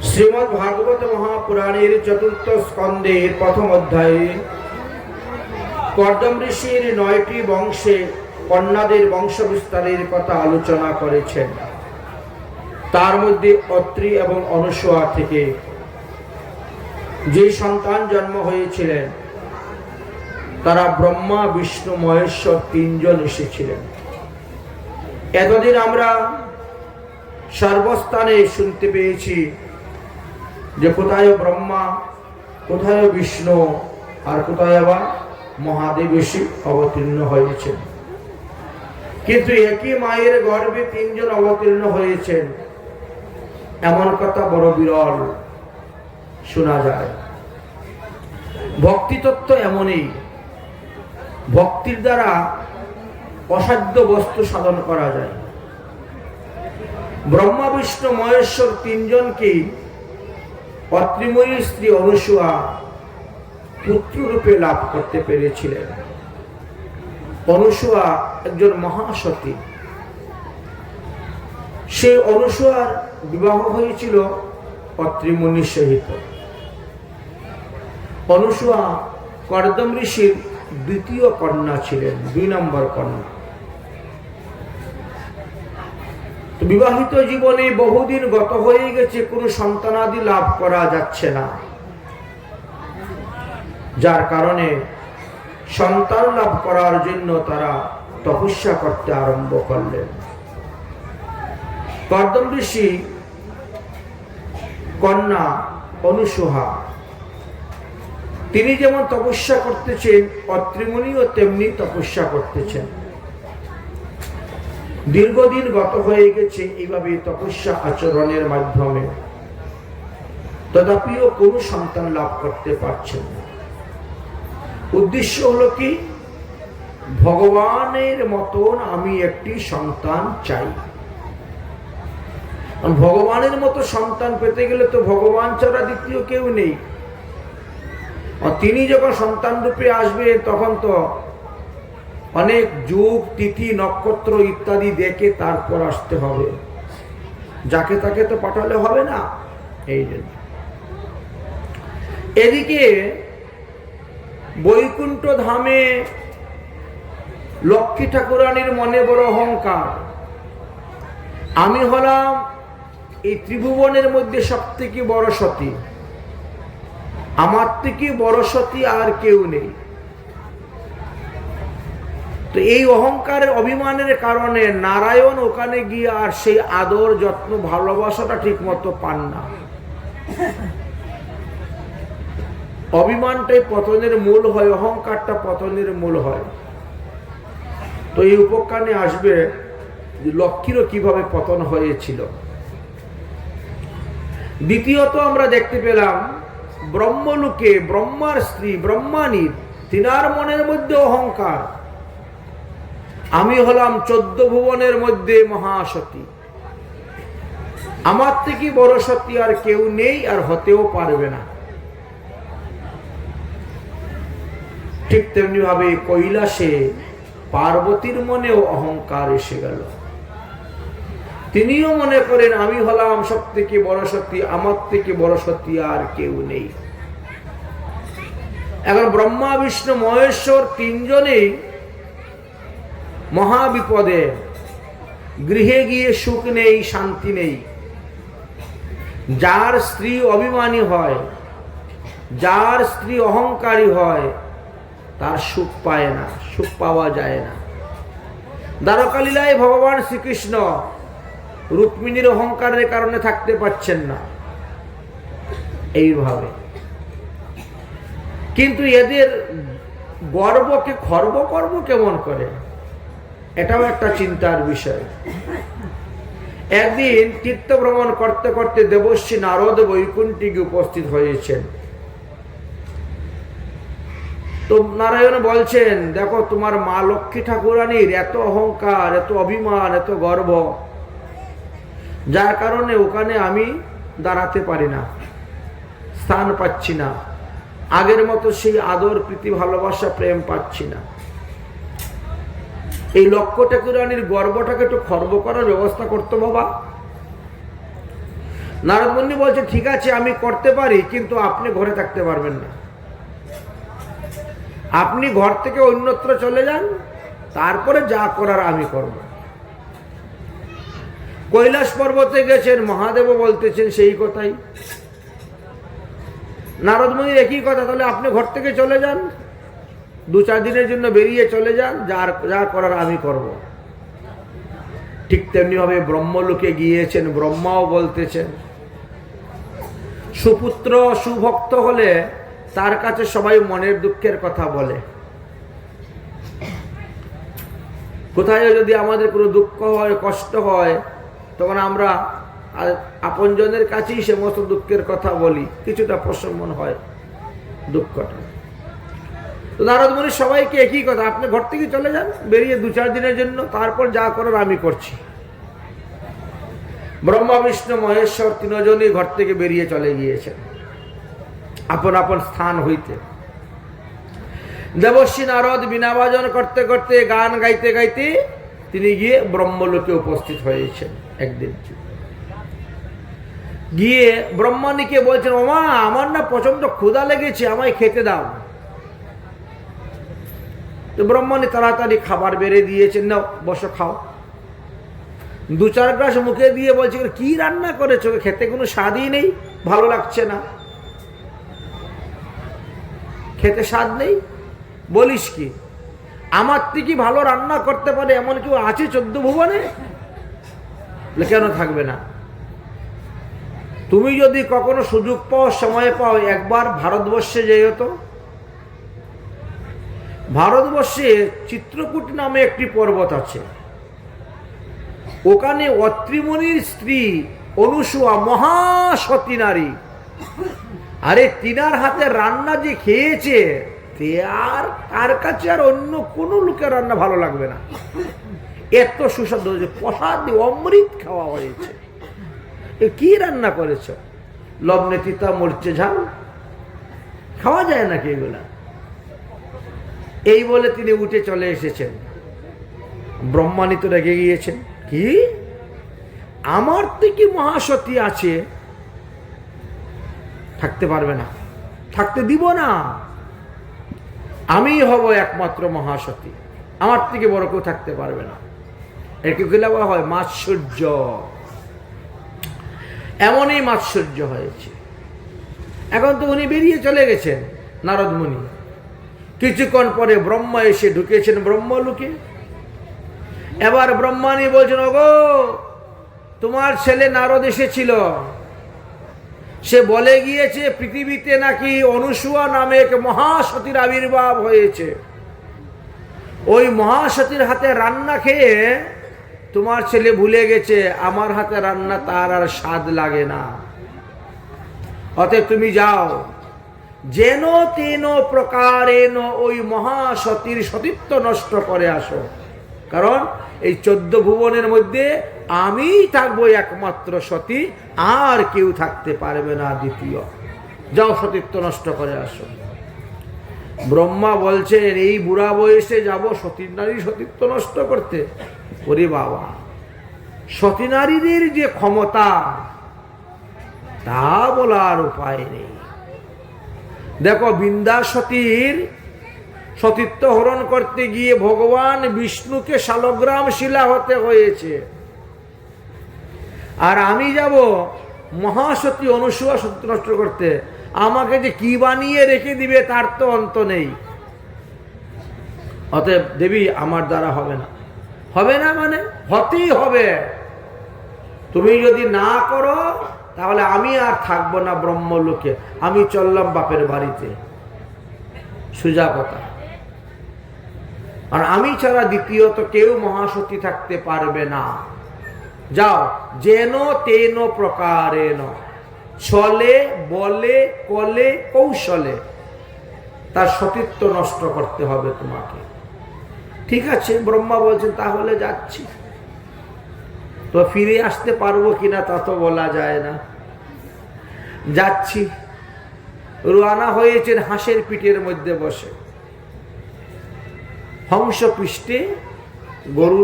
শ্রীমদ্ ভাগবত মহাপুরাণের চতুর্থ স্কন্ধের প্রথম অধ্যায়ে কর্দম ঋষির ৯টি বংশে কন্যাদের বংশ বিস্তারের কথা আলোচনা করেছেন। তার মধ্যে অত্রি এবং অনুসূয়া থেকে যে সন্তান জন্ম হয়েছিলেন তারা ব্রহ্মা, বিষ্ণু, মহেশ্বর তিনজন এসেছিলেন। এতদিন আমরা সর্বস্থানে শুনতে পেয়েছি যে কোথায় ব্রহ্মা, কোথায় বিষ্ণু, আর কোথায় আবার মহাদেব এসে অবতীর্ণ হয়েছেন। কিন্তু একই মায়ের গর্ভে তিনজন অবতীর্ণ হয়েছেন, এমন কথা বড় বিরল শোনা যায়। ভক্তিতত্ত্ব এমনই, ভক্তির দ্বারা অসাধ্য বস্তু সাধন করা যায়। ব্রহ্মা, বিষ্ণু, মহেশ্বর তিনজনকে অত্রিময়ীর স্ত্রী অনুসূয়া পুত্ররূপে লাভ করতে পেরেছিলেন। অনুসূয়া একজন মহাসতী। সেই অনুসূয়ার বিবাহ হয়েছিল অত্রিমুনির সহিত। অনুসূয়া কর্দম ঋষির দ্বিতীয় কন্যা ছিলেন, ২ নম্বর কন্যা। বিবাহিত জীবনে বহুদিন গত হয়ে গেছে, কোনো সন্তানাদি লাভ করা যাচ্ছে না, যার কারণে সন্তান লাভ করার জন্য তারা তপস্যা করতে আরম্ভ করলেন। কর্দম ঋষি কন্যা অনুসূয়া, তিনি যেমন তপস্যা করতেছেন, অত্রিমুনিও তেমনি তপস্যা করতেছেন। দীর্ঘদিন গত হয়ে গেছে এইভাবে তপস্যা আচরণের মাধ্যমে, তথাপিও কোনো সন্তান লাভ করতে পারছেন না। উদ্দেশ্য হলো কি, ভগবানের মতন আমি একটি সন্তান চাই। ভগবানের মতো সন্তান পেতে গেলে তো ভগবান ছাড়া দ্বিতীয় কেউ নেই। তিনি যখন সন্তান রূপে আসবেন তখন তো অনেক যুগ, তিথি, নক্ষত্র ইত্যাদি দেখে তারপর আসতে হবে, যাকে তাকে তো পাঠালে হবে না। এই জন্য এদিকে বৈকুণ্ঠ ধামে লক্ষ্মী ঠাকুরানীর মনে বড় অহংকার, আমি হলাম এই ত্রিভুবনের মধ্যে সব থেকে বড় সতী, আমার থেকে বড় সতী আর কেউ নেই। তো এই অহংকারের, অভিমানের কারণে নারায়ণ ওখানে গিয়ে আর সেই আদর, যত্ন, ভালোবাসাটা ঠিক মতো পান না। অভিমানটাই পতনের মূল হয়, অহংকারটা পতনের মূল হয়। তো এই উপকারে আসবে যে লক্ষ্মীরও কিভাবে পতন হয়েছিল। দ্বিতীয়ত আমরা দেখতে পেলাম ব্রহ্মলোকে ব্রহ্মার স্ত্রী ব্রহ্মাণীর, তিনার মনের মধ্যে অহংকার, আমি হলাম 14 ভুবনের মধ্যে মহাসতী, আমার থেকে বড় সতী আর কেউ নেই, আর হতেও পারবে না। ঠিক তেমনি ভাবে কৈলাসে পার্বতীর মনেও অহংকার এসে গেল। তিনিও মনে করেন আমি হলাম সব থেকে বড় সতী, আমার থেকে বড় সতী আর কেউ নেই। এখন ব্রহ্মা, বিষ্ণু, মহেশ্বর তিনজনেই মহাবিপদে, গৃহে গিয়ে সুখ নেই, শান্তি নেই। যার স্ত্রী অভিমানী হয়, যার স্ত্রী অহংকারী হয়, তার সুখ পায় না, সুখ পাওয়া যায় না। দ্বারকালীলায় ভগবান শ্রীকৃষ্ণ রুক্মিণীর অহংকারের কারণে থাকতে পারছেন না এইভাবে। কিন্তু এদের গর্বকে খর্ব করব কেমন করে, এটাও একটা চিন্তার বিষয়। একদিন তীর্থ ভ্রমণ করতে করতে দেবর্ষি নারদ বৈকুণ্ঠে উপস্থিত হয়েছেন। তো নারায়ণ বলছেন, দেখো তোমার মা লক্ষ্মী ঠাকুরানীর এত অহংকার, এত অভিমান, এত গর্ব, যার কারণে ওখানে আমি দাঁড়াতে পারি না, স্থান পাচ্ছি না, আগের মতো সেই আদর, প্রীতি, ভালোবাসা, প্রেম পাচ্ছি না। এই লক্ষ্মী ঠাকুরানীর গর্বটাকে একটু খর্ব করার ব্যবস্থা করতো বাবা। নারদ মুনি বলছে ঠিক আছে আমি করতে পারি, কিন্তু আপনি ঘরে থাকতে পারবেন না। আপনি ঘর থেকে অন্যত্র চলে যান, তারপরে যা করার আমি করব। কৈলাস পর্বতে গেছেন, মহাদেবও বলতেছেন সেই কথাই। নারদ মুনির একই কথা, তাহলে আপনি ঘর থেকে চলে যান, 2-4 দিনের জন্য বেরিয়ে চলে যান, যা করার আমি করব। ঠিক তেমনি ভাবে ব্রহ্মলোকে গিয়েছেন, ব্রহ্মাও বলতেছেন সুপুত্র সুভক্ত হলে তার কাছে সবাই মনের দুঃখের কথা বলে। কোথায় যদি আমাদের কোনো দুঃখ হয়, কষ্ট হয়, তখন আমরা আপনজনের কাছেই সমস্ত দুঃখের কথা বলি, কিছুটা প্রশমন হয় দুঃখটা। তো নারদ মুনি সবাইকে একই কথা, আপনি ঘর থেকে চলে যান বেরিয়ে 2-4 দিনের জন্য, তারপর যা করার আমি করছি। ব্রহ্মা বিষ্ণু মহেশ্বর 3 জনই ঘর থেকে বেরিয়ে চলে গিয়েছেন আপন আপন স্থান হইতে। দেবর্ষি নারদ বীণা বাজন করতে করতে, গান গাইতে গাইতে তিনি গিয়ে ব্রহ্মলোকে উপস্থিত হয়েছেন। একদিন গিয়ে ব্রহ্মাণীকে বলছেন, ওমা আমার না প্রচন্ড ক্ষুধা লেগেছে, আমায় খেতে দাও। তো ব্রহ্মাণী তাড়াতাড়ি খাবার বেড়ে দিয়েছেন, নাও বসো খাও। 2-4 গ্লাস মুখে দিয়ে বলছে, কি রান্না করেছো, খেতে কোনো স্বাদই নেই, ভালো লাগছে না, খেতে স্বাদ নেই, বলিস কি? আমার থেকে ভালো রান্না করতে পারে এমন কেউ আছে 14 ভুবনে? কেন থাকবে না? তুমি যদি কখনো সুযোগ পাও, সময় পাও, একবার ভারতবর্ষে যেও তো। ভারতবর্ষে চিত্রকূট নামে একটি পর্বত আছে, ওখানে অত্রিমুনির স্ত্রী অনুসুয়া মহাসতী নারী। আরে তিনার হাতে রান্না যে খেয়েছে, তার কাছে আর অন্য কোন লোকের রান্না ভালো লাগবে না, এত সুস্বাদু হয়েছে, প্রসাদ অমৃত খাওয়া হয়েছে। কি রান্না করেছ? লবণে তিতা মরচে ঝাল, খাওয়া যায় নাকি এগুলা? এই বলে তিনি উঠে চলে এসেছেন। ব্রহ্মাণী তো রেগে গিয়েছেন, কি আমার থেকে মহাসতী আছে, থাকতে পারবে না, থাকতে দিব না, আমি হব একমাত্র মহাসতী, আমার থেকে বড় কেউ থাকতে পারবে না। একে বলা হয় মাৎসর্য। এমনই মাৎসর্য হয়েছে। এখন তো উনি বেরিয়ে চলে গেছেন নারদ মুনি। কিছুক্ষণ পরে ব্রহ্মা এসে ঢুকেছেন ব্রহ্মলোকে। এবার ব্রহ্মাণী বলছেন, ওগো তোমার ছেলে নারদ এসেছিল, সে বলে গিয়েছে পৃথিবীতে নাকি অনুসুয়া নামে এক মহাসতীর আবির্ভাব হয়েছে। ওই মহাসতীর হাতে রান্না খেয়ে তোমার ছেলে ভুলে গেছে আমার হাতে রান্না তার আর স্বাদ লাগে না। অতএব তুমি যাও, যেন তেন প্রকারেণ ওই মহাসতীর সতীত্ব নষ্ট করে আসো, কারণ এই 14 ভুবনের মধ্যে আমি থাকবো একমাত্র সতী, আর কেউ থাকতে পারবে না দ্বিতীয়। যাও সতীত্ব নষ্ট করে আসো। ব্রহ্মা বলছেন, এই বুড়া বয়সে যাব সতী নারীর সতীত্ব নষ্ট করতে? ওরে বাবা, সতী নারীদের যে ক্ষমতা তা বলার উপায় নেই। দেখো, বিন্ধ্যাসতীর সতীত্ব হরণ করতে গিয়ে ভগবান বিষ্ণুকে শালগ্রাম শিলা হতে হয়েছে, আর আমি যাব মহাসতী অনুসুয়া সতীত্ব নষ্ট করতে। আমাকে যে কি বানিয়ে রেখে দিবে তার তো অন্ত নেই। অতএব দেবী আমার দ্বারা হবে না। হবে না মানে হতেই হবে। তুমি যদি না করো তাহলে আমি আর থাকবো না ব্রহ্মলোকে, আমি চললাম বাপের বাড়িতে। সোজা কথা। আর আমি ছাড়া দ্বিতীয়ত কেউ মহাসতী থাকতে পারবে না। যাও, যেন তেন প্রকারেণ, ছলে বলে কলে কৌশলে তার সতীত্ব নষ্ট করতে হবে তোমাকে। ঠিক আছে, ব্রহ্মা বলছেন তাহলে যাচ্ছি। তো ফিরে আসতে পারবো কিনা তা তো বলা যায় না। যাচ্ছি। রওনা হয়েছেন হাঁসের পিঠের মধ্যে বসে, হংস পৃষ্ঠে গরু,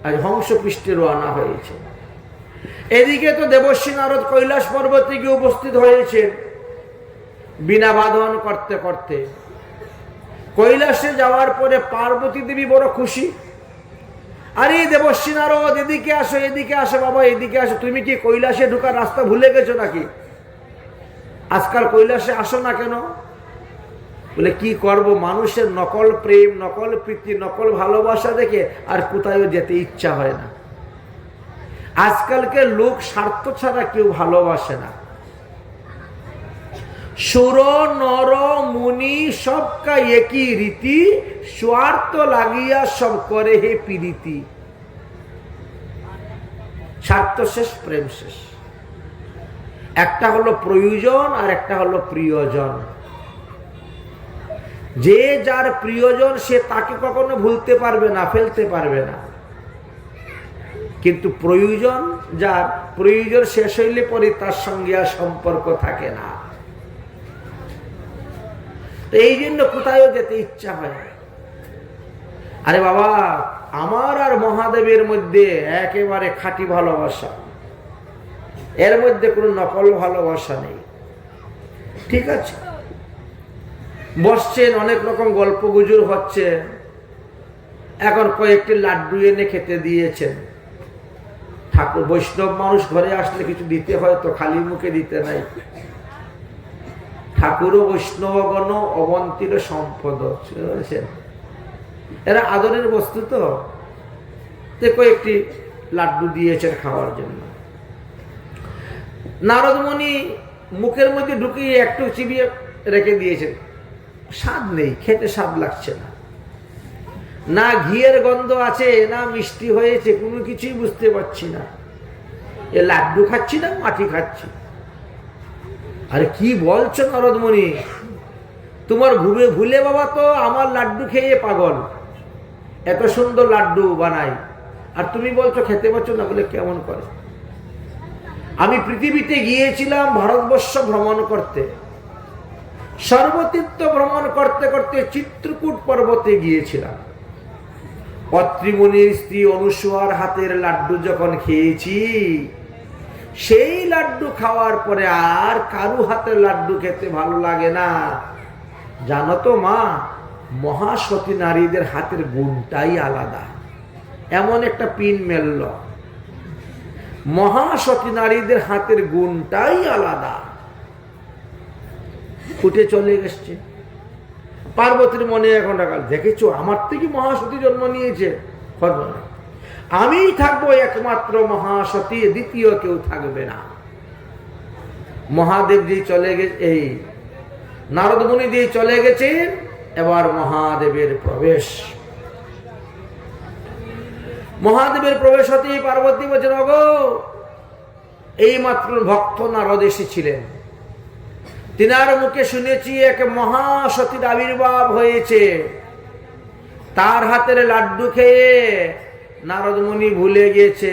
আজ হংস পৃষ্ঠে রওনা হয়েছে। এদিকে তো দেবর্ষী নারদ কৈলাস পর্বতে গিয়ে উপস্থিত হয়েছে বিনা বাঁধন করতে করতে। কৈলাসে যাওয়ার পরে পার্বতী দেবী বড় খুশি। আরে দেবর্ষী নারদ, এদিকে আসো, এদিকে আসো বাবা, এদিকে আসো। তুমি কি কৈলাসে ঢোকার রাস্তা ভুলে গেছো নাকি? আজকাল কৈলাসে আসো না কেন? বলে কি করব, মানুষের নকল প্রেম, নকল প্রীতি, নকল ভালোবাসা দেখে আর কোথাও যেতে ইচ্ছা হয় না। আজকালকে লোক স্বার্থ ছাড়া কেউ ভালোবাসে না। সুর নর মুনি সবকা একই রীতি, স্বার্থ লাগিয়া সব করে হে প্রীতি। স্বার্থ শেষ, প্রেম শেষ। একটা হলো প্রয়োজন আর একটা হলো প্রিয়জন। যে যার প্রিয়জন সে তাকে কখনো ভুলতে পারবে না, ফেলতে পারবে না। কিন্তু প্রয়োজন যার, প্রয়োজন শেষ হইলে পরে তার সঙ্গে আর সম্পর্ক থাকে না। তো এই জন্য কোথাও যেতে ইচ্ছা হয়। আরে বাবা, আমার আর মহাদেবের মধ্যে একেবারে খাঁটি ভালোবাসা, এর মধ্যে কোনো নকল ভালোবাসা নেই। ঠিক আছে, বসছেন, অনেক রকম গল্প গুজর হচ্ছে। এখন কয়েকটি লাড্ডু এনে খেতে দিয়েছেন। ঠাকুর, বৈষ্ণব মানুষ ঘরে আসলে কিছু দিতে হয় তো, খালি মুখে দিতে নাই। ঠাকুর বৈষ্ণবগণ অবন্তীর সম্পদ, এরা আদরের বস্তু তো। কয়েকটি লাড্ডু দিয়েছেন খাওয়ার জন্য। নারদমণি মুখের মধ্যে ঢুকিয়ে একটু চিবিয়ে রেখে দিয়েছেন। স্বাদ নেই, খেতে স্বাদ লাগছে না। না ঘিয়ের গন্ধ আছে, না মিষ্টি হয়েছে, কোনো কিছুই বুঝতে পারছি না। এ লাড্ডু খাচ্ছি না মাটি খাচ্ছি। আরে কি বলছো নারদমণি, তোমার ভুলে বাবা তো আমার লাড্ডু খেয়ে পাগল, এত সুন্দর লাড্ডু বানাই, আর তুমি বলছো খেতে পারছো না। বলে কেমন করে? আমি পৃথিবীতে গিয়েছিলাম ভারতবর্ষ ভ্রমণ করতে, সর্বতীর্থ ভ্রমণ করতে করতে চিত্রকূট পর্বতে গিয়েছিলাম। অত্রিমুনির স্ত্রী অনুসূয়ার হাতের লাড্ডু যখন খেয়েছি, সেই লাড্ডু খাওয়ার পরে আর কারু হাতের লাড্ডু খেতে ভালো লাগে না। জানো তো মা, মহাসতী নারীদের হাতের গুণটাই আলাদা। এমন একটা পিন মেলল, মহাসতী নারীদের হাতের গুণটাই আলাদা। উঠে চলে গেছে। পার্বতীর মনে এখন রাখাল, দেখেছো আমার থেকে মহাসতী জন্ম নিয়েছে, আমিই থাকবো একমাত্র মহাসতী, দ্বিতীয় কেউ থাকবে না। মহাদেব যে চলে গেছে, এই নারদ মুনি দিয়ে চলে গেছেন, এবার মহাদেবের প্রবেশ। মহাদেবের প্রবেশ হতেই পার্বতী বলছেন, ওগো, এই মাত্র ভক্ত নারদ এসেছিলেন, তিনার মুখে শুনেছি এক মহাসতীর আবির্ভাব হয়েছে। তার হাতের লাড্ডু খেয়ে নারদ মুনি ভুলে গিয়েছে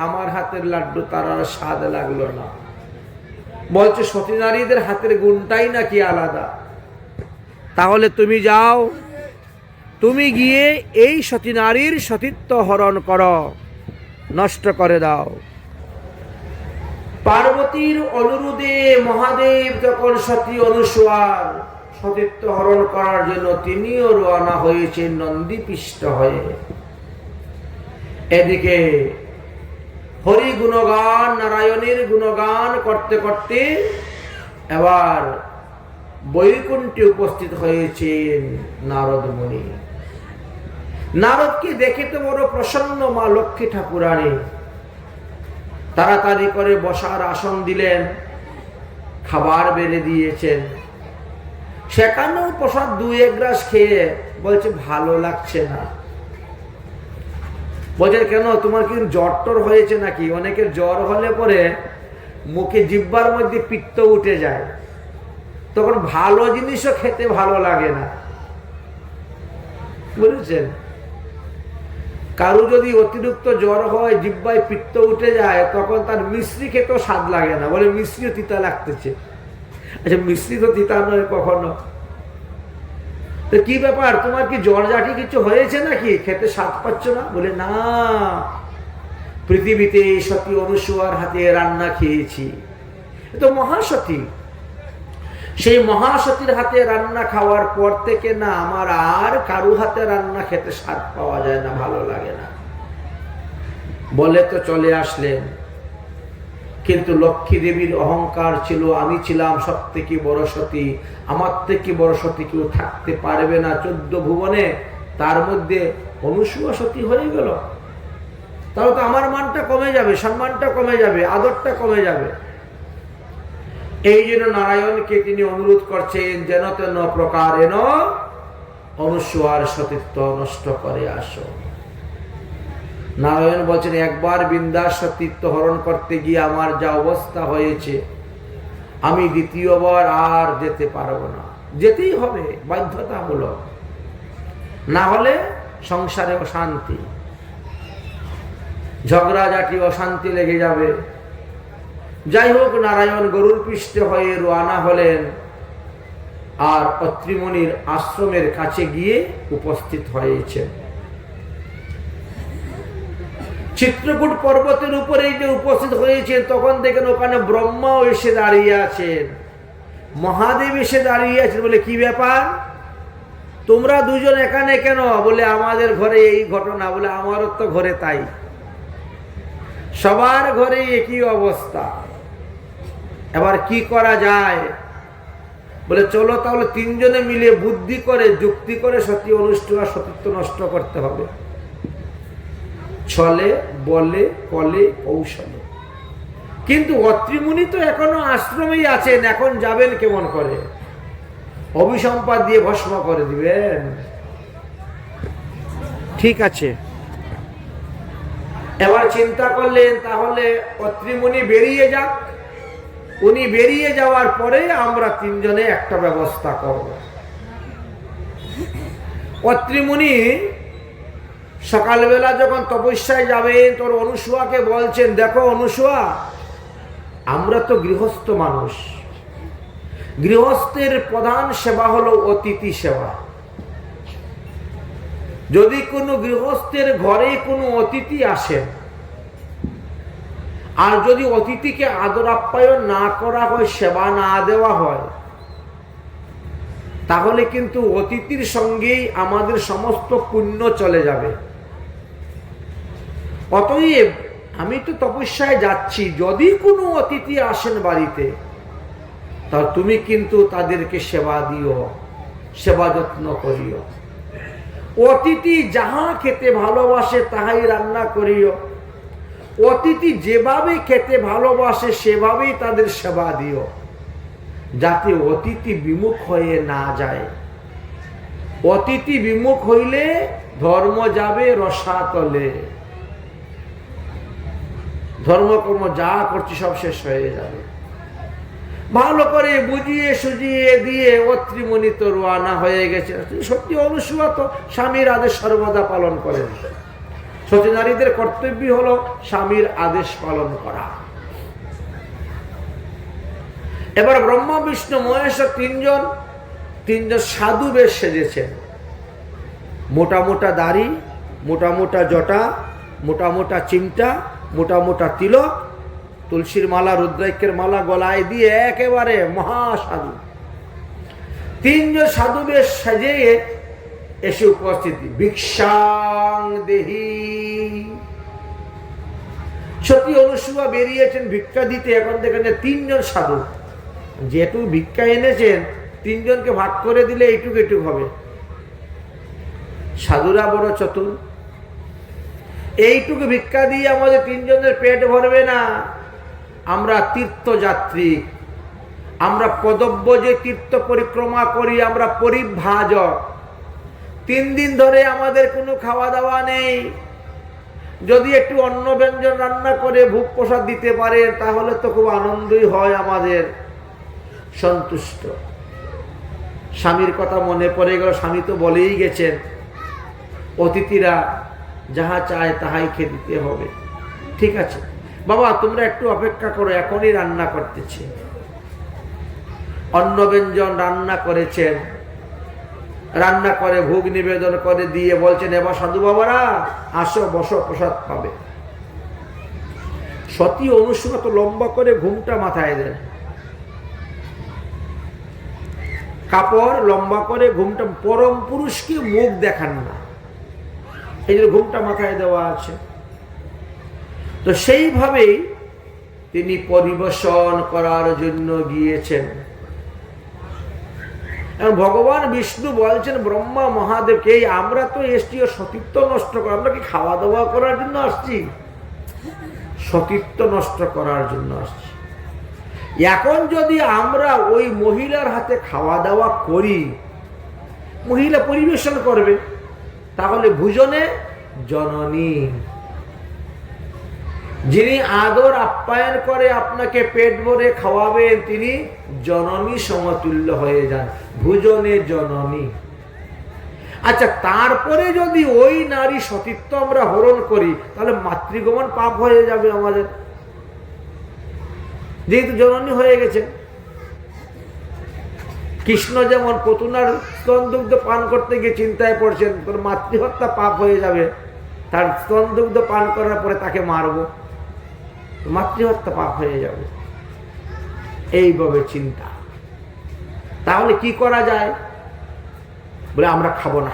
আমার হাতের লাড্ডু তার আর স্বাদ লাগলো না। বলছে সতী নারীদের হাতের গুণটাই নাকি আলাদা। তাহলে তুমি যাও, তুমি গিয়ে এই সতী নারীর সতীত্ব হরণ করো, নষ্ট করে দাও। পার্বতীর অনুরোধে মহাদেব যখন সতী অনুসূয়ার সতীত্ব হরণ করার জন্য তিনিও রওনা হয়েছেন নন্দীপিষ্ট হয়ে। এদিকে হরি গুণগান, নারায়ণের গুণগান করতে করতে এবার বৈকুণ্ঠে উপস্থিত হয়েছেন নারদ মুনি। নারদকে দেখে তো বড় প্রসন্ন মা লক্ষ্মী ঠাকুরানী। তাড়াতাড়ি করে বসার আসন দিলেন, খাবার বেড়ে দিয়েছেন। সেখানেও প্রসাদ 2-1 গ্রাস খেয়ে বলছে ভালো লাগছে না। বলছে কেন, তোমার কি জ্বর টর হয়েছে নাকি? অনেকের জ্বর হলে পরে মুখে জিহ্বার মধ্যে পিত্ত উঠে যায়, তখন ভালো জিনিসও খেতে ভালো লাগে না, বুঝেছেন? কারো যদি অতিরিক্ত জ্বর হয়, জিহ্বায় পিত্ত উঠে যায়, তখন তার মিশ্রি খেতেও স্বাদ লাগে না, বলে মিশ্রিও তিতা লাগতেছে। আচ্ছা, মিশ্রি তো তিতা নয় কখনো। তো কি ব্যাপার, তোমার কি জ্বর জাটি কিছু হয়েছে নাকি, খেতে স্বাদ পাচ্ছ না? বলে না, পৃথিবীতে এই সতী অনুসূয়ার হাতে রান্না খেয়েছি, এ তো মহাসতী। সেই মহাসতীর হাতে রান্না খাওয়ার পর থেকে না আমার আর কারু হাতে রান্না খেতে স্বাদ পাওয়া যায় না, ভালো লাগে না। বলে তো চলে আসলেন, কিন্তু লক্ষ্মী দেবীর অহংকার ছিল, আমি ছিলাম সব থেকে বড় সতী, আমার থেকে বড় সতী কেউ থাকতে পারবে না 14 ভুবনে। তার মধ্যে অনুসূয়া সতী হয়ে গেল, তাহলে তো আমার মানটা কমে যাবে, সম্মানটা কমে যাবে, আদরটা কমে যাবে। এই জন্য নারায়ণকে তিনি অনুরোধ করছেন, যেন তেন প্রকারেণ অনুসূয়ার সতীত্ব নষ্ট করে আসো। নারায়ণ বলছেন, একবার বিন্দাস সতীত্ব হরণ করতে গিয়ে আমার যা অবস্থা হয়েছে, আমি দ্বিতীয়বার আর যেতে পারবো না, যেতেই হবে বাধ্যতামূলক, না হলে সংসারে অশান্তি, ঝগড়াঝাটি, অশান্তি লেগে যাবে। যাই হোক, নারায়ণ গরুর পৃষ্ঠে হয়ে রওনা হলেন আর অত্রিমুনির আশ্রমের কাছে গিয়ে উপস্থিত হয়েছেন। চিত্রকূট পর্বতের উপরে যে উপস্থিত হয়েছে, তখন দেখেন ওখানে ব্রহ্মাও এসে দাঁড়িয়ে আছেন, মহাদেব এসে দাঁড়িয়ে আছেন। বলে, কি ব্যাপার, তোমরা দুজন এখানে কেন? বলে, আমাদের ঘরে এই ঘটনা। বলে, আমারও তো ঘরে তাই, সবার ঘরে একই অবস্থা, এবার কি করা যায়? বলে, চলো তাহলে তিনজনে মিলে বুদ্ধি করে, যুক্তি করে সতী অনুসূয়া সতীত্ব নষ্ট করতে হবে। ছলে বলে কলে কৌশলে। কিন্তু অত্রিমুনি তো এখনো আশ্রমেই আছেন, এখন যাবেন কেমন করে? অভিসম্পাদ দিয়ে ভস্ম করে দিবেন? ঠিক আছে, এবার চিন্তা করলেন, তাহলে অত্রিমুনি বেরিয়ে যাক, উনি বেরিয়ে যাওয়ার পরে আমরা তিনজনে একটা ব্যবস্থা করব। অত্রিমুনি সকালবেলা যখন তপস্যায় যাবেন, তোর অনুসূয়াকে বলছেন, দেখো অনুসূয়া, আমরা তো গৃহস্থ মানুষ, গৃহস্থের প্রধান সেবা হলো অতিথি সেবা। যদি কোনো গৃহস্থের ঘরে কোনো অতিথি আসেন, আর যদি অতিথিকে আদর আপ্যায়ন না করা হয়, সেবা না দেওয়া হয়, তাহলে কিন্তু অতিথির সঙ্গেই আমাদের সমস্ত পুণ্য চলে যাবে। অতএব আমি তো তপস্যায় যাচ্ছি, যদি কোনো অতিথি আসেন বাড়িতে, তা তুমি কিন্তু তাদেরকে সেবা দিও, সেবা যত্ন করিও। অতিথি যাহা খেতে ভালোবাসে তাহাই রান্না করিও। অতিথি যেভাবে খেতে ভালোবাসে সেভাবেই তাদের সেবা দিও, যাতে অতিথি বিমুখ হয়ে না যায়। অতিথি বিমুখ হইলে ধর্ম যাবে রসাতলে, ধর্মকর্ম যা করছি সব শেষ হয়ে যাবে। ভালো করে বুঝিয়ে সুজিয়ে দিয়ে অত্রিমুনি তো রওনা হয়ে গেছে। সত্যি অনুসূয়া তো স্বামীর আদেশ সর্বদা পালন করেন। সতী নারীদের কর্তব্য হলো স্বামীর আদেশ পালন করা। এবার ব্রহ্মা বিষ্ণু মহেশ তিনজন সাধু বেশ সেজেছেন। মোটা মোটা দাড়ি, মোটা মোটা জটা, মোটা মোটা চিমটা, মোটা মোটা তিলক, তুলসীর মালা, রুদ্রাক্ষের মালা গলায় দিয়ে একেবারে মহাসাধু। তিনজন সাধু বেশ সাজে এসে উপস্থিত। ভিক্ষাং দেহি। সতী অনুসূয়া বেরিয়েছেন ভিক্ষা দিতে। এখন দেখেন তিনজন সাধু, যেহেতু ভিক্ষা এনেছেন, তিনজনকে ভাগ করে দিলে এইটুক এইটুক হবে। সাধুরা বড় চতুর, এইটুকু ভিক্ষা দিয়ে আমাদের তিনজনের পেট ভরবে না। আমরা তীর্থযাত্রী, আমরা পদব্য যে তীর্থ পরিক্রমা করি, আমরা পরিভাজক। 3 দিন ধরে আমাদের কোনো খাওয়া দাওয়া নেই। যদি একটু অন্ন ব্যঞ্জন রান্না করে ভোগ প্রসাদ দিতে পারেন, তাহলে তো খুব আনন্দই হয় আমাদের, সন্তুষ্ট। স্বামীর কথা মনে পড়ে গেল, স্বামী তো বলেই গেছেন, অতিথিরা যাহা চায় তাহাই খেয়ে দিতে হবে। ঠিক আছে বাবা, তোমরা একটু অপেক্ষা করো, এখনই রান্না করতেছি। অন্ন ব্যঞ্জন রান্না করেছেন, রান্না করে ভোগ নিবেদন করে দিয়ে বলছেন, এবার সাধু বাবারা আসো, বসো, প্রসাদ পাবে। সতী অনুসূয়া তো লম্বা করে ঘুমটা মাথায় দেন, কাপড় লম্বা করে ঘুমটা, পরম পুরুষকে মুখ দেখান না, এই যে ঘুমটা মাথায় দেওয়া আছে। তো সেইভাবেই তিনি পরিবেশন করার জন্য গিয়েছেন। ভগবান বিষ্ণু বলছেন ব্রহ্মা মহাদেবকে, এই আমরা তো এসছি সতীত্ব নষ্ট করা, আমরা কি খাওয়া দাওয়া করার জন্য আসছি? সতীত্ব নষ্ট করার জন্য আসছি। এখন যদি আমরা ওই মহিলার হাতে খাওয়া দাওয়া করি, মহিলা পরিবেশন করবে, তাহলে ভোজনে জননী, যিনি আদর আপ্যায়ন করে আপনাকে পেট ভরে খাওয়াবেন, তিনি জননী সমতুল্য হয়ে যান, ভোজনে জননী। আচ্ছা, তারপরে যদি ওই নারী সতীত্ব আমরা হরণ করি, তাহলে মাতৃগমন পাপ হয়ে যাবে আমাদের, যেহেতু জননী হয়ে গেছে। কৃষ্ণ যেমন পতুনার স্তনদুগ্ধ পান করতে গিয়ে চিন্তায় পড়ছেন, তোর মাতৃহত্যা পাপ হয়ে যাবে, তার স্তনদুগ্ধ পান করার পরে তাকে মারবো, মাতৃহত্যা পাপ হয়ে যাবে, এইভাবে চিন্তা। তাহলে কি করা যায়? বলে আমরা খাবো না।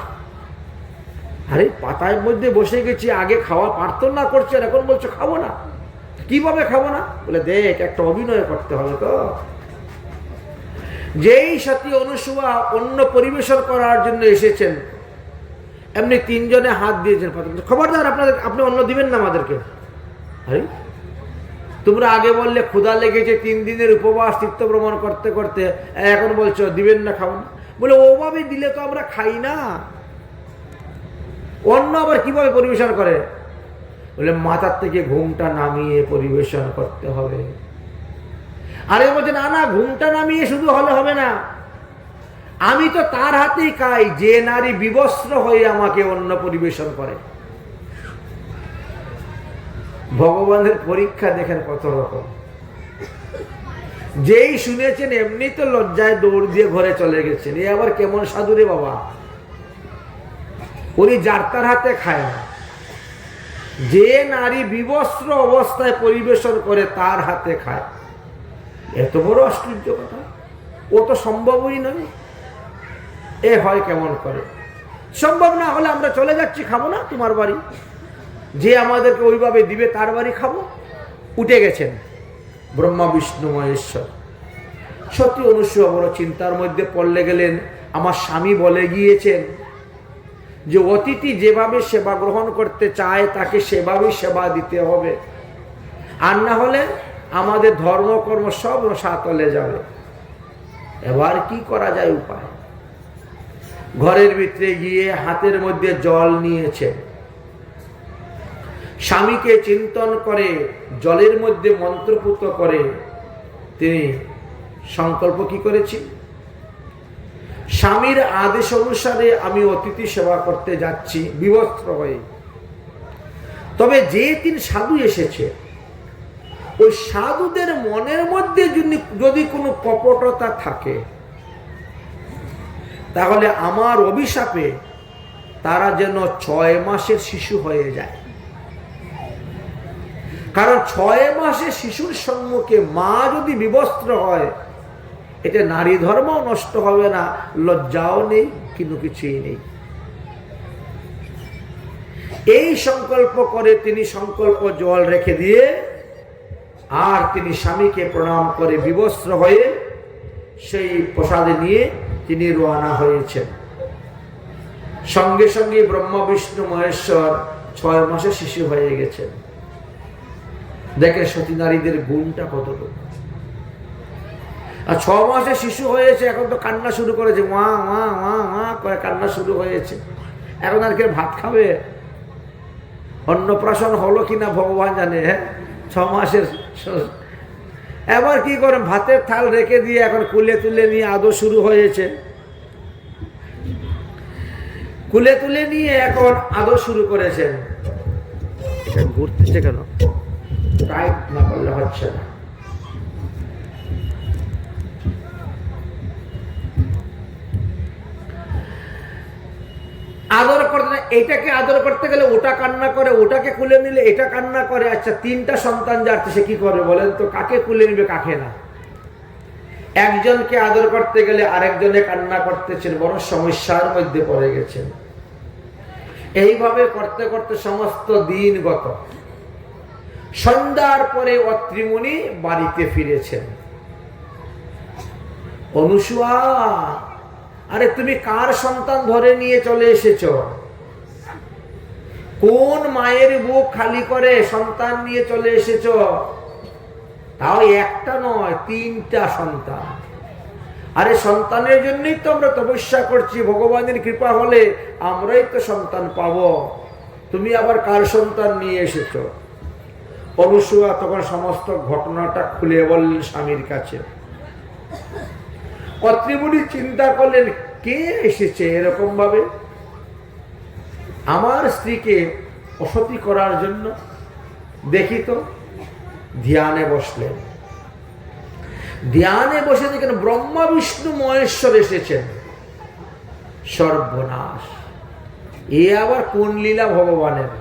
আরে পাতার মধ্যে বসে গেছি, আগে খাওয়া প্রার্থনা করছেন, এখন বলছো খাবো না, কিভাবে খাবো না? বলে দেখ, একটা অভিনয় করতে হবে তো। যেই সতী অনুসূয়া অন্ন পরিবেশন করার জন্য এসেছেন, এমনি তিনজনে হাত দিয়েছেন, খবরদার আপনি অন্ন দিবেন না আমাদেরকে। আরে তোমরা আগে বললে ক্ষুধা লেগেছে, 3 দিনের উপবাস তীর্থ ভ্রমণ করতে করতে, এখন বলছো দিবেন না, খাবো না। বলে ওভাবে দিলে তো আমরা খাই না, অন্ন আবার কিভাবে পরিবেশন করে? বলে মাথার থেকে ঘুমটা নামিয়ে পরিবেশন করতে হবে। আরে বলছে না না, ঘুমটা নামিয়ে শুধু হলে হবে না, আমি তো তার হাতেই খাই যে নারী বিবস্ত্র হয়ে আমাকে অন্ন পরিবেশন করে। ভগবানের পরীক্ষা দেখেন কত রকম। যেই শুনেছেন এমনি তো লজ্জায় দৌড় দিয়ে ঘরে চলে গেছেন, এ আবার কেমন সাধুরে বাবা, উনি যার তার হাতে খায় না, যে নারী বিবস্ত্র অবস্থায় পরিবেশন করে তার হাতে খায়। এত বড় আশ্চর্য কথা, ও তো সম্ভবই নয়। এ হয় কেমন করে? সম্ভব না হলে আমরা চলে যাচ্ছি, খাবো না তোমার বাড়ি, যে আমাদেরকে ওইভাবে দিবে তার বাড়ি খাবো। উঠে গেছেন ব্রহ্মা বিষ্ণু মহেশ্বর। সতী অনুসূয়া বড় চিন্তার মধ্যে পড়লে গেলেন। আমার স্বামী বলে গিয়েছেন যে অতিথি যেভাবে সেবা গ্রহণ করতে চায় তাকে সেভাবেই সেবা দিতে হবে, আর না হলে আমাদের ধর্মকর্ম সব রসাতলে যাবে। এবার কি করা যায় উপায়? ঘরের ভিতরে গিয়ে হাতের মধ্যে জল নিয়েছেন, স্বামীকে চিন্তন করে জলের মধ্যে মন্ত্রপুত করে তিনি সংকল্প কি করেছি, স্বামীর আদেশ অনুসারে আমি অতিথি সেবা করতে যাচ্ছি বিবস্ত্র হয়ে। তবে যে 3 সাধু এসেছে, ওই সাধুদের মনের মধ্যে যদি কোনো কপটতা থাকে, তাহলে আমার অভিশাপে তারা যেন 6 মাসের শিশু হয়ে যায়। কারণ 6 মাসের শিশুর সম্মুখে মা যদি বিবস্ত্র হয়, এটা নারী ধর্মও নষ্ট হবে না, লজ্জাও নেই, কিন্তু কিছুই নেই। এই সংকল্প করে তিনি সংকল্প জল রেখে দিয়ে আর তিনি স্বামীকে প্রণাম করে বিবস্ত্র হয়ে সেই প্রসাদে নিয়ে তিনি রওনা হয়েছেন। সঙ্গে সঙ্গে ব্রহ্মা বিষ্ণু মহেশ্বর 6 মাসের শিশু হয়ে গেছেন। দেখে সতী নারীদের গুণটা কতটুকু। আর 6 মাসের শিশু হয়েছে, এখন তো কান্না শুরু করেছে, মা মা মা মা করে কান্না শুরু হয়েছে। এখন আর কে ভাত খাবে? অন্নপ্রাশন হলো কিনা ভগবান জানে। 6 মাসের এবার কি করেন, ভাতের থাল রেখে দিয়ে এখন কুলে তুলে নিয়ে আদর শুরু হয়েছে। কুলে তুলে নিয়ে এখন আদর শুরু করেছেন। এটা ঘুরতেছে কেন? টাইট না করলে হচ্ছে না। আদর করতে এটাকে আদর করতে গেলে ওটা কান্না করে, ওটাকে কুলে নিলে এটা কান্না করে। আচ্ছা, তিনটা সন্তান যার সে কি করে বলেন তো? কাকে কুলে নিবে, কাকে না? একজনকে আদর করতে গেলে আরেকজনে কান্না করতেছেন, বড় সমস্যার মধ্যে পড়ে গেছেন। এইভাবে করতে করতে সমস্ত দিন গত। সন্ধ্যার পরে অত্রি মুনি বাড়িতে ফিরেছেন। অনুসুয়া, আরে তুমি কার সন্তান ধরে নিয়ে চলে এসেছো? কোন মায়ের বুক খালি করে সন্তান নিয়ে চলে এসেছো? তাও একটা নয়, তিনটা সন্তান। আরে সন্তানের জন্যই তো আমরা তপস্যা করছি, ভগবানের কৃপা হলে আমরাই তো সন্তান পাবো। তুমি আবার কার সন্তান নিয়ে এসেছো? অনুসুয়া তখন সমস্ত ঘটনাটা খুলে বললেন স্বামীর কাছে। অত্রি মুনি চিন্তা করলেন, কে এসেছে এরকম ভাবে আমার স্ত্রীকে অসতী করার জন্য? দেখি তো। ধ্যানে বসলেন। ধ্যানে বসে দেখেন ব্রহ্মা বিষ্ণু মহেশ্বর এসেছেন। সর্বনাশ, এ আবার কোন লীলা ভগবানের?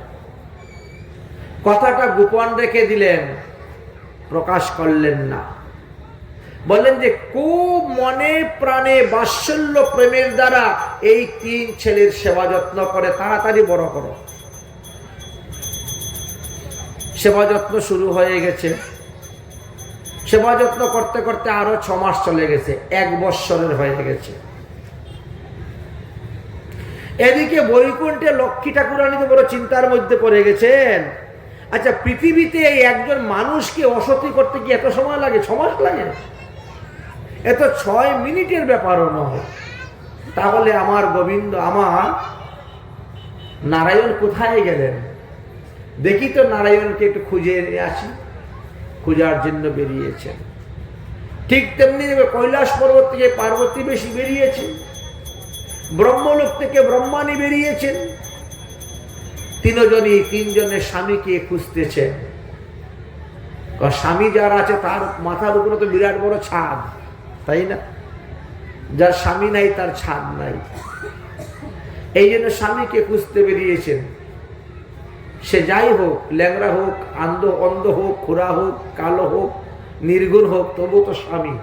কথাটা গোপন রেখে দিলেন, প্রকাশ করলেন না। বললেন যে খুব মনে প্রাণে বাৎসল্য প্রেমের দ্বারা এই তিন ছেলের সেবা যত্ন করে, তাড়াতাড়ি বড় করো। সেবা যত্ন শুরু হয়ে গেছে। সেবা যত্ন করতে করতে আরো 6 মাস চলে গেছে, 1 বৎসরের হয়ে গেছে। এদিকে বৈকুণ্ঠে লক্ষ্মী ঠাকুরানী তো বড় চিন্তার মধ্যে পড়ে গেছেন। আচ্ছা, পৃথিবীতে একজন মানুষকে অসতী করতে কি এত সময় লাগে? 6 মাস লাগে? এত 6 মিনিটের ব্যাপারও নয়। তাহলে আমার গোবিন্দ, আমার নারায়ণ কোথায় গেলেন? দেখি তো নারায়ণকে একটু খুঁজে নিয়ে আসি। খোঁজার জন্য বেরিয়েছেন। ঠিক তেমনি কৈলাস পর্বত থেকে পার্বতী বেশি বেরিয়েছে, ব্রহ্মলোক থেকে ব্রহ্মানি বেরিয়েছেন। তিনজনের স্বামীকে খুঁজতেছেন। স্বামী যার আছে তার মাথার উপরে তো বিরাট বড় ছাদ, তাই না? যার স্বামী নাই তার ছাদ নাই। এই জন্য স্বামীকে খুঁজতে বেরিয়েছেন। সে যাই হোক, ল্যাংড়া হোক, অন্ধ হোক, খোড়া হোক, কালো হোক, নির্গুণ হোক, তবু তো স্বামী।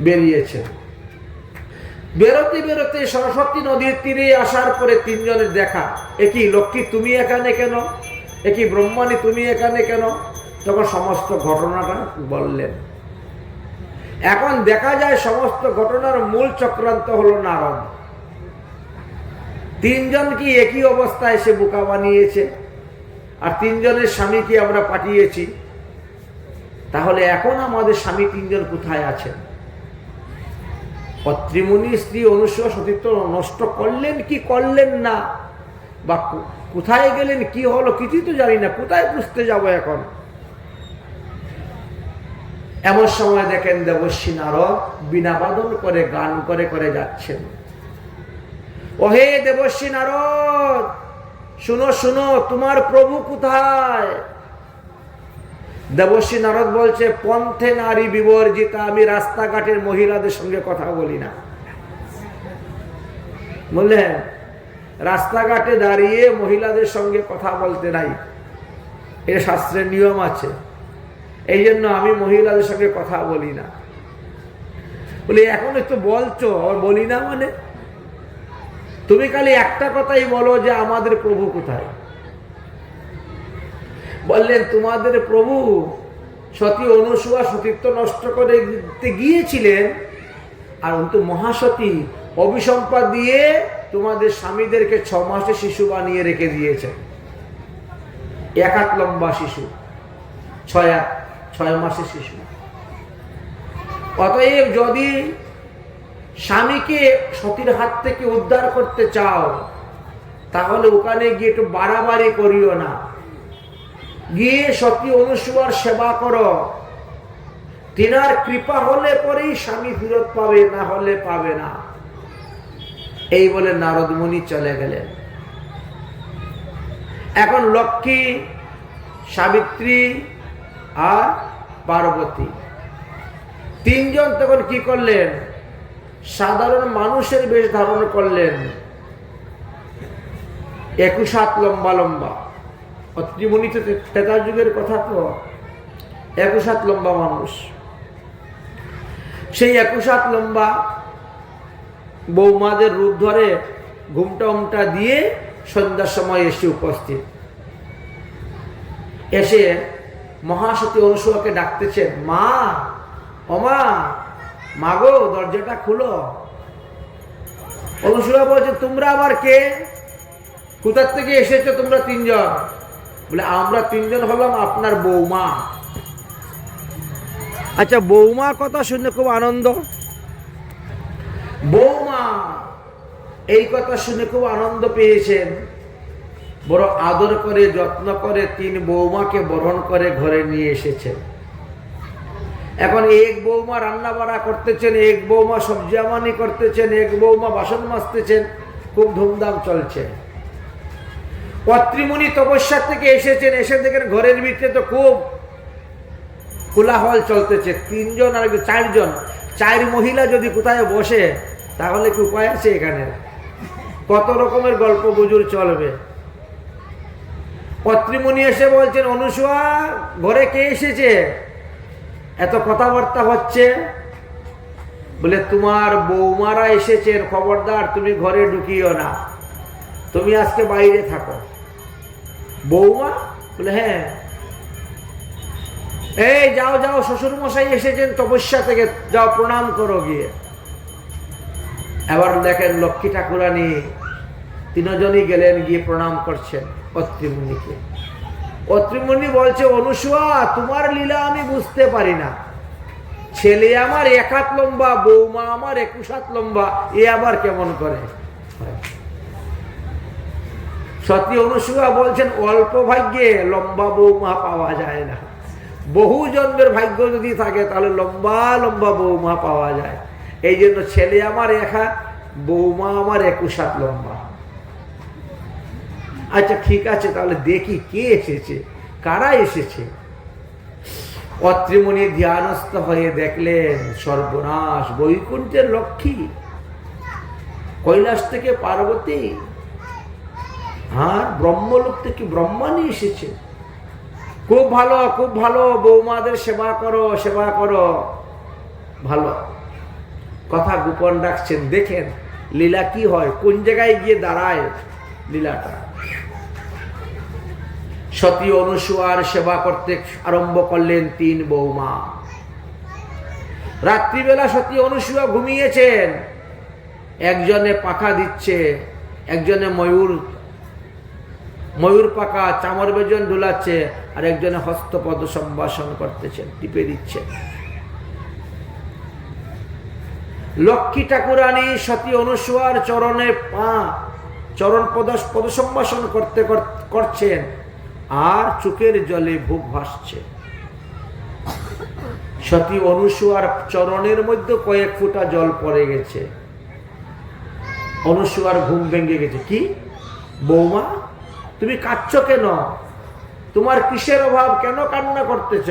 বেরিয়েছে। বেরোতে বেরোতে সরস্বতী নদীর তীরে আসার পরে তিনজনের দেখা। একই লক্ষ্মী, তুমি এখানে কেন? একই ব্রহ্মাণী, তুমি এখানে কেন? তখন সমস্ত ঘটনাটা বললেন। এখন দেখা যায় সমস্ত ঘটনার মূল চক্রান্ত হলো নারদ। তিনজন কি একই অবস্থায় সে বোকা বানিয়েছে, আর তিনজনের স্বামীকে আমরা পাঠিয়েছি। তাহলে এখন আমাদের স্বামী তিনজন কোথায় আছেন? অত্রি মুনি স্ত্রী অনুসুয়া সতীত্ব নষ্ট করলেন কি করলেন না, বা কোথায় গেলেন, কি হলো, কিছুই তো জানি না। কোথায় খুঁজতে যাব এখন? এমন সময় দেখেন দেবশ্রী নারদ বীণা বাদন করে গান করে করে যাচ্ছেন। ওহে দেবশ্রী নারদ, শুনো শুনো, তোমার প্রভু কোথায়? দেবশ্রী নারদ বলছে, পন্থে নারী বিবর্জিতা, আমি রাস্তাঘাটের মহিলাদের সঙ্গে কথা বলি না। বললেন, রাস্তাঘাটে দাঁড়িয়ে মহিলাদের সঙ্গে কথা বলতে নাই, এটা শাস্ত্রের নিয়ম আছে। এই জন্য আমি মহিলাদের সঙ্গে কথা বলি না। বলি, এখন একটু বলছো, বলি না মানে? তুমি খালি একটা কথাই বলো যে আমাদের প্রভু কোথায়। বললেন, তোমাদের প্রভু সতী অনুসুয়া সতীত্ব নষ্ট করে গিয়েছিলেন, আর অন্তু মহাসতী অভিসম্পাদ দিয়ে তোমাদের স্বামীদেরকে 6 মাসে শিশু বানিয়ে রেখে দিয়েছেন। 1 হাত লম্বা শিশু, 6 মাসের শিশু। অতএব যদি স্বামীকে সতীর হাত থেকে উদ্ধার করতে চাও, তাহলে ওখানে গিয়ে একটু বাড়াবাড়ি করিও না, গিয়ে সতী অনুসুয়ার সেবা করো। তিনার কৃপা হলে পরেই স্বামী ফিরত পাবে, না হলে পাবে না। এই বলে নারদ মুনি চলে গেলেন। এখন লক্ষ্মী, সাবিত্রী আর পার্বতী তিনজন তখন কি করলেন? সাধারণ মানুষের বেশ ধারণ করলেন, 21 হাত লম্বা লম্বা। অত্রিমুনি তো ত্রেতা যুগের কথা, তো 21 হাত লম্বা মানুষ। সেই 21 হাত লম্বা বৌমাদের রূপ ধরে ঘুমটা দিয়ে সন্ধ্যার সময় এসে উপস্থিত। এসে মহাসতী অনুসূয়াকে ডাকতেছেন, মা, ওমা, মাগো, দরজাটা খুলো। অনুসূয়া বলছে, তোমরা আবার কে? কোথার থেকে এসেছো তোমরা তিনজন? বলে, আমরা তিনজন হলাম আপনার বৌমা। আচ্ছা, বৌমা কথা শুনে খুব আনন্দ। বৌমা এই কথা শুনে খুব আনন্দ পেয়েছেন। বড় আদর করে যত্ন করে 3 বৌমাকে বরণ করে ঘরে নিয়ে এসেছেন। এখন এক বৌমা রান্না বাড়া করতেছেন, এক বৌমা সবজি আমানি করতেছেন, এক বৌমা বাসন মাজতেছেন, খুব ধুমধাম চলছে। অত্রিমুনি তপস্যা থেকে এসেছেন, এসে দেখেন ঘরের ভিতরে তো খুব কোলাহল চলতেছে। 3 জন আর 4 জন, 4 মহিলা যদি কোথায় বসে তাহলে কি উপায় আছে? এখানে কত রকমের গল্প গুজর চলবে। অত্রিমুনি এসে বলছেন, অনুসূয়া, ঘরে কে এসেছে? এত কথাবার্তা হচ্ছে। বলে, তোমার বৌমারা এসেছেন, খবরদার তুমি ঘরে ঢুকিও না, তুমি আজকে বাইরে থাকো। বৌমা? বলে, হ্যাঁ। এই যাও যাও, শ্বশুর মশাই এসেছেন তপস্যা থেকে, যাও প্রণাম করো গিয়ে। এবার দেখেন লক্ষ্মী ঠাকুরানী 3 জনই গেলেন, গিয়ে প্রণাম করছেন অত্রিমুনিকে। অত্রিমুনি বলছে, অনুসূয়া, তোমার লীলা আমি বুঝতে পারি না। ছেলে আমার 1 হাত লম্বা, বৌমা আমার 21 হাত লম্বা, এ আবার কেমন করে? সতী অনুসূয়া বলছেন, অল্প ভাগ্যে লম্বা বৌমা পাওয়া যায় না। বহু জন্মের ভাগ্য যদি থাকে তাহলে লম্বা লম্বা বৌমা পাওয়া যায়। এই জন্য ছেলে আমার 1 হাত, বৌমা আমার 21 হাত লম্বা। আচ্ছা ঠিক আছে, তাহলে দেখি কে এসেছে, কারা এসেছে। অত্রিমুনি ধ্যানস্থ হয়ে দেখলেন, সর্বনাশ, বৈকুণ্ঠের লক্ষ্মী, কৈলাস থেকে পার্বতী, আর ব্রহ্মলোক থেকে ব্রহ্মা নিয়ে এসেছে। খুব ভালো, খুব ভালো, বৌমাদের সেবা করো, সেবা করো, ভালো কথা গোপন রাখছেন। দেখেন লীলা কি হয়, কোন জায়গায় গিয়ে দাঁড়ায় লীলাটা। সতী অনুসূয়ার সেবা করতে আরম্ভ করলেন 3 বৌমা। রাত্রিবেলা সতী অনুসূয়া ঘুমিয়েছেন, একজনে পাখা দিচ্ছে, একজনে ময়ূর পাখা চামর বেজন ঢুলাচ্ছে, আর একজনে হস্তপদ সম্ভাষণ করতেছেন, টিপে দিচ্ছেন। লক্ষ্মী ঠাকুরানী সতী অনুসূয়ার চরণে চরণ পদ সম্ভাষণ করছেন, আর চোখের জলে বুক ভাসছে। সতী অনুসূয়ার চরণের মধ্যে কয়েক ফোঁটা জল পড়ে গেছে। অনুসূয়ার ঘুম ভেঙে গেছে। কি বৌমা, তুমি কাঁদছ কেন? তোমার কিসের অভাব, কেন কান্না করতেছ?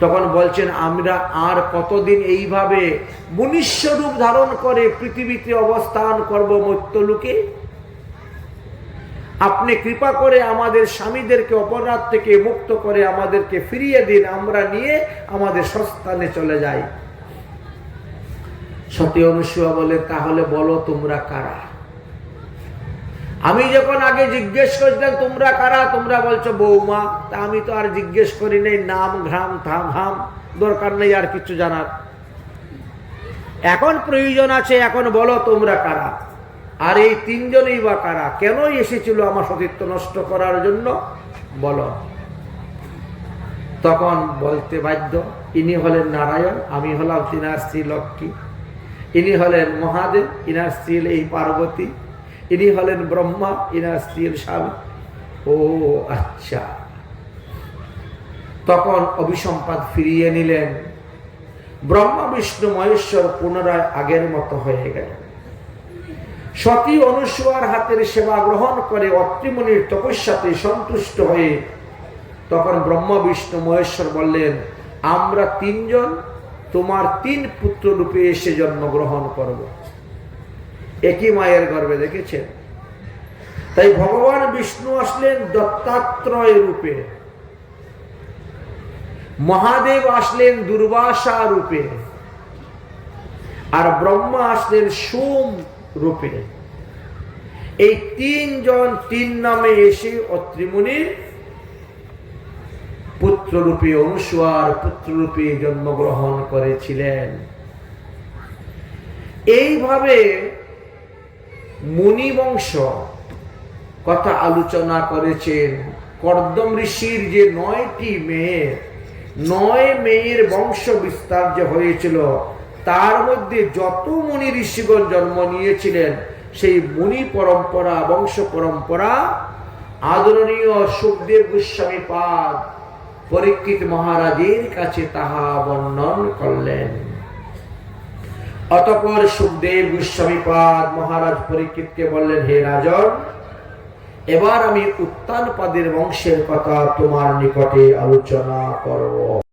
তখন বলছেন, আমরা আর কতদিন এইভাবে মনুষ্য রূপ ধারণ করে পৃথিবীতে অবস্থান করব মর্ত্যলোকে? আপনি কৃপা করে আমাদের স্বামীদেরকে অপরাধ থেকে মুক্ত করে আমাদেরকে ফিরিয়ে দিন, আমরা নিয়ে আমাদের স্বস্থানে চলে যাই। সতী অনুসূয়া বলে, তাহলে বলো তোমরা কারা? আমি যখন আগে জিজ্ঞেস করছিলাম তোমরা কারা, তোমরা বলছো বৌমা, তা আমি তো আর জিজ্ঞেস করি নাই, নাম ঘাম থাম দরকার নেই আর কিছু জানার। এখন প্রয়োজন আছে, এখন বলো তোমরা কারা। আর এই 3 জনই বা কারা, কেন এসেছিল আমার সতীত্ব নষ্ট করার জন্য, বলো। তখন বলতে বাধ্য, ইনি হলেন নারায়ণ, আমি হলাম তিনার স্ত্রী লক্ষ্মী, ইনি হলেন মহাদেব, ইনার স্ত্রী এই পার্বতী, ইনি হলেন ব্রহ্মা, ইনার স্ত্রীর স্বামী। ও আচ্ছা। তখন অভিসম্পাদ ফিরিয়ে নিলেন। ব্রহ্মা বিষ্ণু মহেশ্বর পুনরায় আগের মতো হয়ে গেলেন। সতী অনুসূয়ার হাতের সেবা গ্রহণ করে অত্রিমুনির তপস্যাতে সন্তুষ্ট হয়ে তখন ব্রহ্মা বিষ্ণু মহেশ্বর বললেন, আমরা 3 জন তোমার 3 পুত্র রূপে এসে জন্মগ্রহণ করব। একই মায়ের গর্ভে, দেখেছেন? তাই ভগবান বিষ্ণু আসলেন দত্তাত্রয় রূপে, মহাদেব আসলেন দুর্বাসা রূপে, আর ব্রহ্মা আসলেন সোম রূপে। এই 3 জন 3 নামে এসে অত্রি মুনির পুত্ররূপে, অনুসুয়ার পুত্ররূপে জন্মগ্রহণ করেছিলেন। এইভাবে মুনি বংশ কথা আলোচনা করেছেন। কর্দম ঋষির যে 9টি মেয়ে, 9 মেয়ের বংশ বিস্তার যে হয়েছিল, তার মধ্যে যত মুনি ঋষিগণ জন্ম নিয়েছিলেন, সেই মুনি পরম্পরা, বংশ পরম্পরা আদরণীয় সুখদেব গোস্বামী পাদ পরীক্ষিত মহারাজের কাছে তাহা বর্ণন করলেন। অতঃপর সুখদেব গোস্বামী পাদ মহারাজ পরীক্ষিতকে বললেন, হে রাজন, এবার আমি উত্তানপাদের বংশের কথা তোমার নিকটে আলোচনা করব।